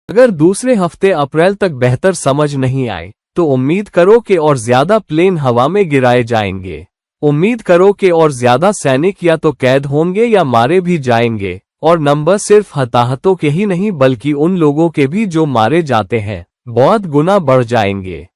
अगर दूसरे हफ्ते अप्रैल तक बेहतर समझ नहीं आए तो उम्मीद करो कि और ज्यादा प्लेन हवा में गिराए जाएंगे। उम्मीद करो कि और ज्यादा सैनिक या तो कैद होंगे या मारे भी जाएंगे, और नंबर सिर्फ हताहतों के ही नहीं बल्कि उन लोगों के भी जो मारे जाते हैं बहुत गुना बढ़ जाएंगे।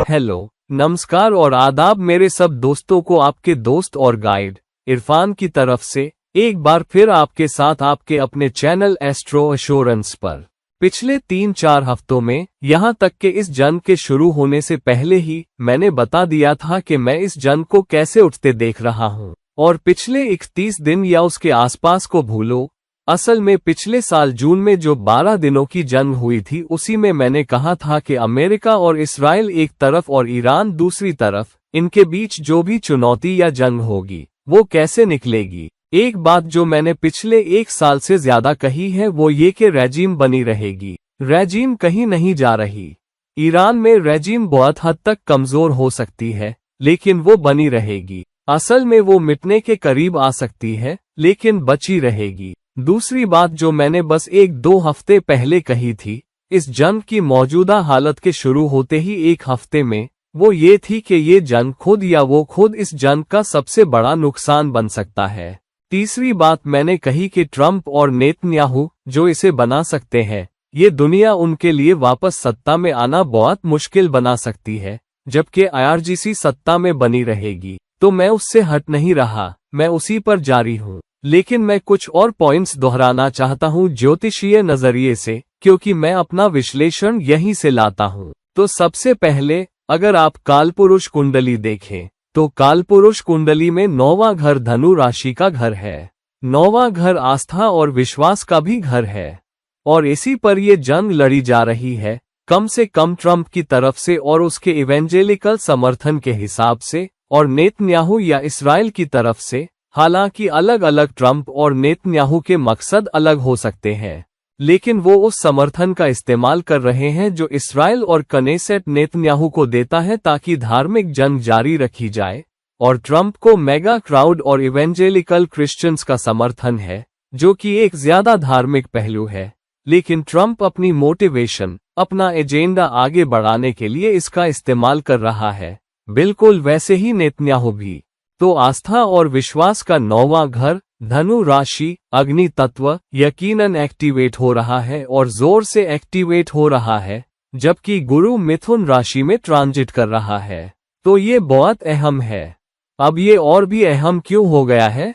हेलो, नमस्कार और आदाब मेरे सब दोस्तों को। आपके दोस्त और गाइड इरफान की तरफ से एक बार फिर आपके साथ आपके अपने चैनल एस्ट्रो एश्योरेंस पर। पिछले 3-4 हफ्तों में यहाँ तक कि इस जंग के शुरू होने से पहले ही मैंने बता दिया था कि मैं इस जंग को कैसे उठते देख रहा हूँ, और पिछले 31 दिन या उसके आसपास को भूलो। असल में पिछले साल जून में जो 12 दिनों की जंग हुई थी उसी में मैंने कहा था कि अमेरिका और इस्राइल एक तरफ और ईरान दूसरी तरफ, इनके बीच जो भी चुनौती या जंग होगी वो कैसे निकलेगी। एक बात जो मैंने पिछले 1 साल से ज्यादा कही है वो ये कि रेजिम बनी रहेगी, रेजिम कहीं नहीं जा रही। ईरान में रेजिम बहुत हद तक कमजोर हो सकती है लेकिन वो बनी रहेगी। असल में वो मिटने के करीब आ सकती है लेकिन बची रहेगी। दूसरी बात जो मैंने बस 1-2 हफ्ते पहले कही थी इस जंग की मौजूदा हालत के शुरू होते ही 1 हफ्ते में, वो ये थी कि ये जंग खुद या वो खुद इस जंग का सबसे बड़ा नुकसान बन सकता है। तीसरी बात मैंने कही कि ट्रंप और नेतन्याहू जो इसे बना सकते हैं, ये दुनिया उनके लिए वापस सत्ता में आना बहुत मुश्किल बना सकती है, जबकि आईआरजीसी सत्ता में बनी रहेगी। तो मैं उससे हट नहीं रहा, मैं उसी पर जारी हूँ। लेकिन मैं कुछ और पॉइंट्स दोहराना चाहता हूँ ज्योतिषीय नजरिए से, क्योंकि मैं अपना विश्लेषण यहीं से लाता हूँ। तो सबसे पहले अगर आप कालपुरुष कुंडली देखें तो कालपुरुष कुंडली में 9वां घर धनु राशि का घर है। 9वां घर आस्था और विश्वास का भी घर है, और इसी पर यह जंग लड़ी जा रही है, कम से कम ट्रंप की तरफ से और उसके इवेंजेलिकल समर्थन के हिसाब से, और नेतन्याहू या इस्राइल की तरफ से। हालांकि अलग अलग ट्रंप और नेतन्याहू के मकसद अलग हो सकते हैं, लेकिन वो उस समर्थन का इस्तेमाल कर रहे हैं जो इस्राइल और कनेसेट नेतन्याहू को देता है ताकि धार्मिक जंग जारी रखी जाए। और ट्रंप को मेगा क्राउड और इवेंजेलिकल क्रिश्चियंस का समर्थन है, जो कि एक ज्यादा धार्मिक पहलू है। लेकिन ट्रंप अपनी मोटिवेशन, अपना एजेंडा आगे बढ़ाने के लिए इसका इस्तेमाल कर रहा है, बिल्कुल वैसे ही नेतन्याहू भी। तो आस्था और विश्वास का 9वां घर धनु राशि अग्नि तत्व यकीनन एक्टिवेट हो रहा है और जोर से एक्टिवेट हो रहा है, जबकि गुरु मिथुन राशि में ट्रांजिट कर रहा है। तो ये बहुत अहम है। अब ये और भी अहम क्यों हो गया है?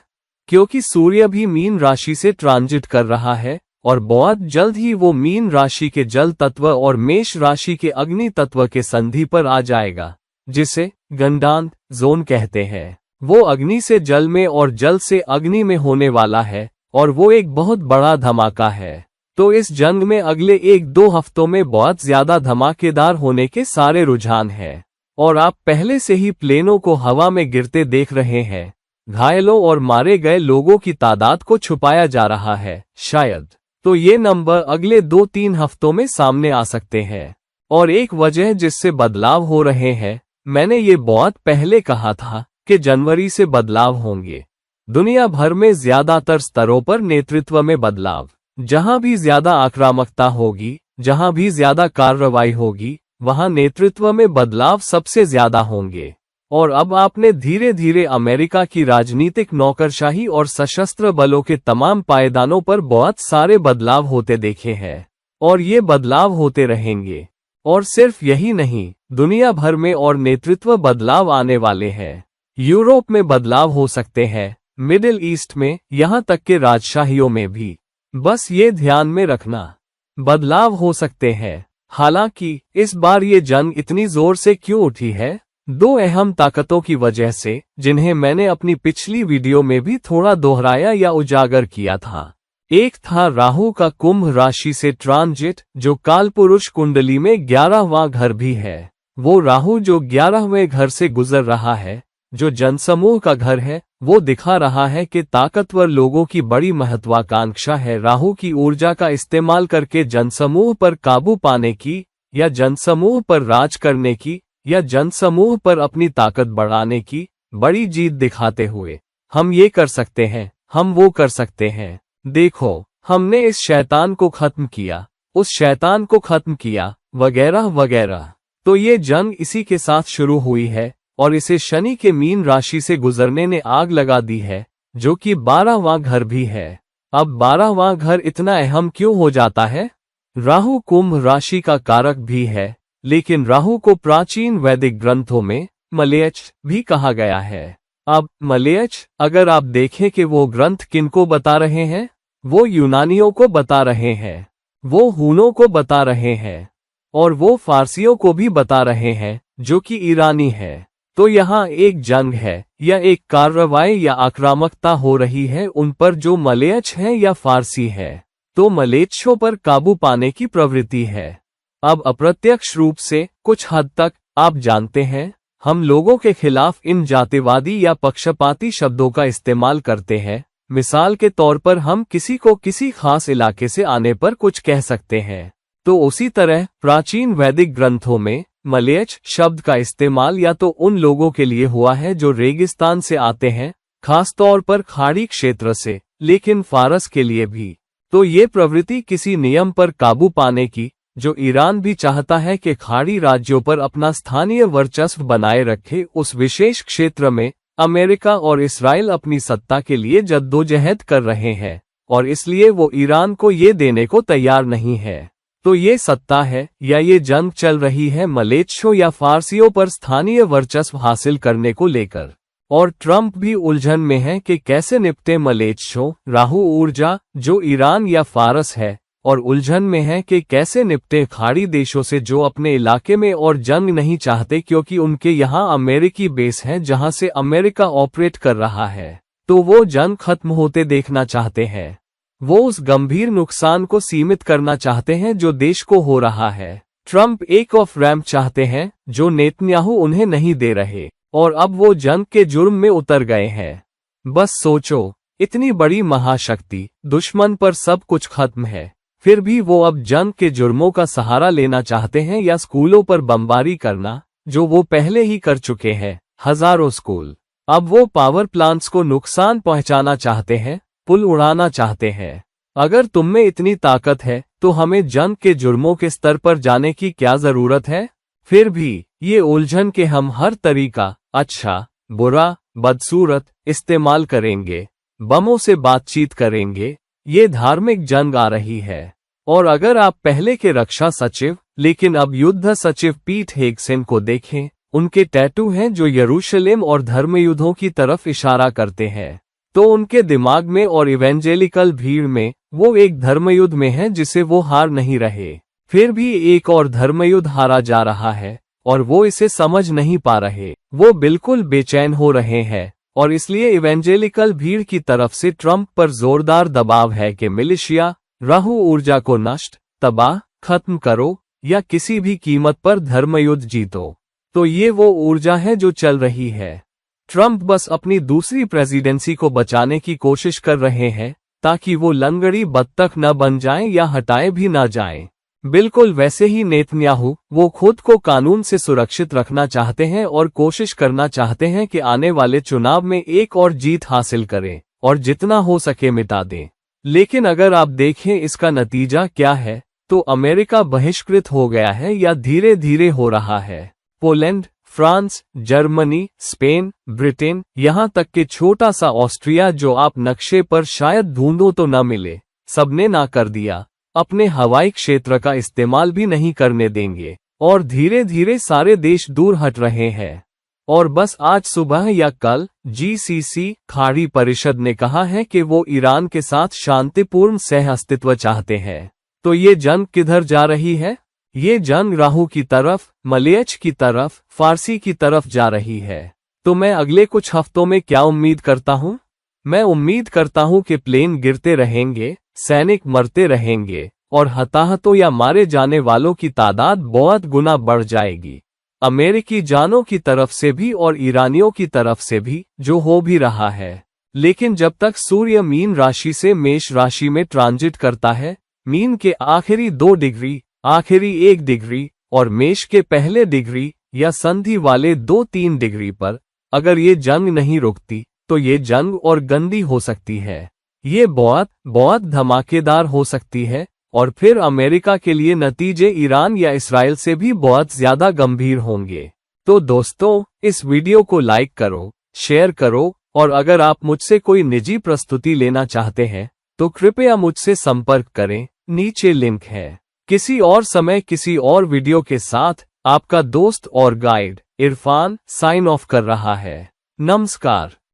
क्योंकि सूर्य भी मीन राशि से ट्रांजिट कर रहा है और बहुत जल्द ही वो मीन राशि के जल तत्व और मेष राशि के अग्नि तत्व के संधि पर आ जाएगा, जिसे गंडांत जोन कहते हैं। वो अग्नि से जल में और जल से अग्नि में होने वाला है, और वो एक बहुत बड़ा धमाका है। तो इस जंग में अगले 1-2 हफ्तों में बहुत ज्यादा धमाकेदार होने के सारे रुझान हैं, और आप पहले से ही प्लेनों को हवा में गिरते देख रहे हैं। घायलों और मारे गए लोगों की तादाद को छुपाया जा रहा है शायद। तो ये नंबर अगले 2-3 हफ्तों में सामने आ सकते हैं। और एक वजह जिससे बदलाव हो रहे हैं, मैंने ये बहुत पहले कहा था कि जनवरी से बदलाव होंगे। दुनिया भर में ज्यादातर स्तरों पर नेतृत्व में बदलाव। जहां भी ज्यादा आक्रामकता होगी, जहां भी ज्यादा कार्रवाई होगी, वहां नेतृत्व में बदलाव सबसे ज्यादा होंगे। और अब आपने धीरे धीरे अमेरिका की राजनीतिक नौकरशाही और सशस्त्र बलों के तमाम पायदानों पर बहुत सारे बदलाव होते देखे हैं, और ये बदलाव होते रहेंगे। और सिर्फ यही नहीं, दुनिया भर में और नेतृत्व बदलाव आने वाले हैं। यूरोप में बदलाव हो सकते हैं, मिडिल ईस्ट में, यहाँ तक के राजशाहियों में भी। बस ये ध्यान में रखना, बदलाव हो सकते हैं। हालांकि इस बार ये जंग इतनी जोर से क्यों उठी है? 2 अहम ताकतों की वजह से, जिन्हें मैंने अपनी पिछली वीडियो में भी थोड़ा दोहराया या उजागर किया था। एक था राहु का कुंभ राशि से ट्रांजिट, जो कालपुरुष कुंडली में 11वां घर भी है। वो राहु जो 11वें घर से गुजर रहा है, जो जनसमूह का घर है, वो दिखा रहा है कि ताकतवर लोगों की बड़ी महत्वाकांक्षा है राहु की ऊर्जा का इस्तेमाल करके जनसमूह पर काबू पाने की, या जनसमूह पर राज करने की, या जनसमूह पर अपनी ताकत बढ़ाने की बड़ी जीत दिखाते हुए। हम ये कर सकते हैं, हम वो कर सकते हैं, देखो हमने इस शैतान को खत्म किया, उस शैतान को खत्म किया, वगैरह वगैरह। तो ये जंग इसी के साथ शुरू हुई है और इसे शनि के मीन राशि से गुजरने ने आग लगा दी है, जो कि 12वां घर भी है। अब 12वां घर इतना अहम क्यों हो जाता है? राहु कुंभ राशि का कारक भी है, लेकिन राहु को प्राचीन वैदिक ग्रंथों में मलयच भी कहा गया है। अब मलयच अगर आप देखें कि वो ग्रंथ किनको बता रहे हैं, वो यूनानियों को बता रहे हैं, वो हूनों को बता रहे हैं और वो फारसियों को भी बता रहे हैं जो कि ईरानी है। तो यहाँ एक जंग है या एक कार्रवाई या आक्रामकता हो रही है उन पर जो मलयच है या फारसी है। तो मलेच्छों पर काबू पाने की प्रवृत्ति है। अब अप्रत्यक्ष रूप से कुछ हद तक आप जानते हैं, हम लोगों के खिलाफ इन जातिवादी या पक्षपाती शब्दों का इस्तेमाल करते हैं। मिसाल के तौर पर हम किसी को किसी खास इलाके से आने पर कुछ कह सकते हैं। तो उसी तरह प्राचीन वैदिक ग्रंथों में मलयच शब्द का इस्तेमाल या तो उन लोगों के लिए हुआ है जो रेगिस्तान से आते हैं, खास तौर पर खाड़ी क्षेत्र से, लेकिन फारस के लिए भी। तो ये प्रवृत्ति किसी नियम पर काबू पाने की, जो ईरान भी चाहता है कि खाड़ी राज्यों पर अपना स्थानीय वर्चस्व बनाए रखे, उस विशेष क्षेत्र में अमेरिका और इस्राइल अपनी सत्ता के लिए जद्दोजहद कर रहे हैं और इसलिए वो ईरान को ये देने को तैयार नहीं है। तो ये सत्ता है या ये जंग चल रही है मलेच्छों या फारसियों पर स्थानीय वर्चस्व हासिल करने को लेकर। और ट्रंप भी उलझन में है कि कैसे निपटे मलेच्छों, राहु ऊर्जा जो ईरान या फारस है, और उलझन में है कि कैसे निपटे खाड़ी देशों से जो अपने इलाके में और जंग नहीं चाहते क्योंकि उनके यहाँ अमेरिकी बेस है जहां से अमेरिका ऑपरेट कर रहा है। तो वो जंग खत्म होते देखना चाहते हैं, वो उस गंभीर नुकसान को सीमित करना चाहते हैं जो देश को हो रहा है। ट्रंप एक ऑफ रैम्प चाहते हैं जो नेतन्याहू उन्हें नहीं दे रहे, और अब वो जंग के जुर्म में उतर गए हैं। बस सोचो, इतनी बड़ी महाशक्ति, दुश्मन पर सब कुछ खत्म है, फिर भी वो अब जंग के जुर्मों का सहारा लेना चाहते हैं या स्कूलों पर बमबारी करना, जो वो पहले ही कर चुके हैं, हजारों स्कूल। अब वो पावर प्लांट्स को नुकसान पहुंचाना चाहते हैं, पुल उड़ाना चाहते हैं। अगर तुम में इतनी ताकत है तो हमें जंग के जुर्मों के स्तर पर जाने की क्या जरूरत है? फिर भी ये उलझन के हम हर तरीका, अच्छा, बुरा, बदसूरत इस्तेमाल करेंगे, बमों से बातचीत करेंगे। ये धार्मिक जंग आ रही है। और अगर आप पहले के रक्षा सचिव लेकिन अब युद्ध सचिव पीट हेगसेन को देखें, उनके टैटू हैं जो यरूशलेम और धर्मयुद्धों की तरफ इशारा करते हैं। तो उनके दिमाग में और इवेंजेलिकल भीड़ में वो एक धर्मयुद्ध में है जिसे वो हार नहीं रहे। फिर भी एक और धर्मयुद्ध हारा जा रहा है और वो इसे समझ नहीं पा रहे। वो बिल्कुल बेचैन हो रहे हैं और इसलिए इवेंजेलिकल भीड़ की तरफ से ट्रंप पर जोरदार दबाव है कि मिलिशिया, राहु ऊर्जा को नष्ट, तबाह, खत्म करो या किसी भी कीमत पर धर्मयुद्ध जीतो। तो ये वो ऊर्जा है जो चल रही है। ट्रंप बस अपनी दूसरी प्रेसिडेंसी को बचाने की कोशिश कर रहे हैं ताकि वो लंगड़ी बत्तख न बन जाएं या हटाए भी न जाएं। बिल्कुल वैसे ही नेतन्याहू, वो खुद को कानून से सुरक्षित रखना चाहते हैं और कोशिश करना चाहते हैं कि आने वाले चुनाव में एक और जीत हासिल करें और जितना हो सके मिटा दें। लेकिन अगर आप देखें इसका नतीजा क्या है, तो अमेरिका बहिष्कृत हो गया है या धीरे धीरे हो रहा है। Poland, France, Germany, Spain, Britain, यहाँ तक कि छोटा सा ऑस्ट्रिया जो आप नक्शे पर शायद ढूंढो तो न मिले, सबने ना कर दिया। अपने हवाई क्षेत्र का इस्तेमाल भी नहीं करने देंगे और धीरे धीरे सारे देश दूर हट रहे हैं। और बस आज सुबह या कल जीसीसी खाड़ी परिषद ने कहा है कि वो ईरान के साथ शांतिपूर्ण सह अस्तित्व चाहते हैं। तो ये जंग किधर जा रही है? ये जंग राहु की तरफ, मलयच की तरफ, फारसी की तरफ जा रही है। तो मैं अगले कुछ हफ्तों में क्या उम्मीद करता हूँ? मैं उम्मीद करता हूँ कि प्लेन गिरते रहेंगे, सैनिक मरते रहेंगे और हताहतों या मारे जाने वालों की तादाद बहुत गुना बढ़ जाएगी। अमेरिकी जानों की तरफ से भी और ईरानियों की तरफ से भी, जो हो भी रहा है। लेकिन जब तक सूर्य मीन राशि से मेष राशि में ट्रांजिट करता है, मीन के आखिरी 2 डिग्री, आखिरी 1 डिग्री और मेष के पहले डिग्री या संधि वाले 2-3 डिग्री पर, अगर ये जंग नहीं रुकती, तो ये जंग और गंदी हो सकती है। ये बहुत बहुत धमाकेदार हो सकती है और फिर अमेरिका के लिए नतीजे ईरान या इसराइल से भी बहुत ज्यादा गंभीर होंगे। तो दोस्तों, इस वीडियो को लाइक करो, शेयर करो और अगर आप मुझसे कोई निजी प्रस्तुति लेना चाहते हैं तो कृपया मुझसे संपर्क करें, नीचे लिंक है। किसी और समय किसी और वीडियो के साथ आपका दोस्त और गाइड इरफान साइन ऑफ कर रहा है। नमस्कार।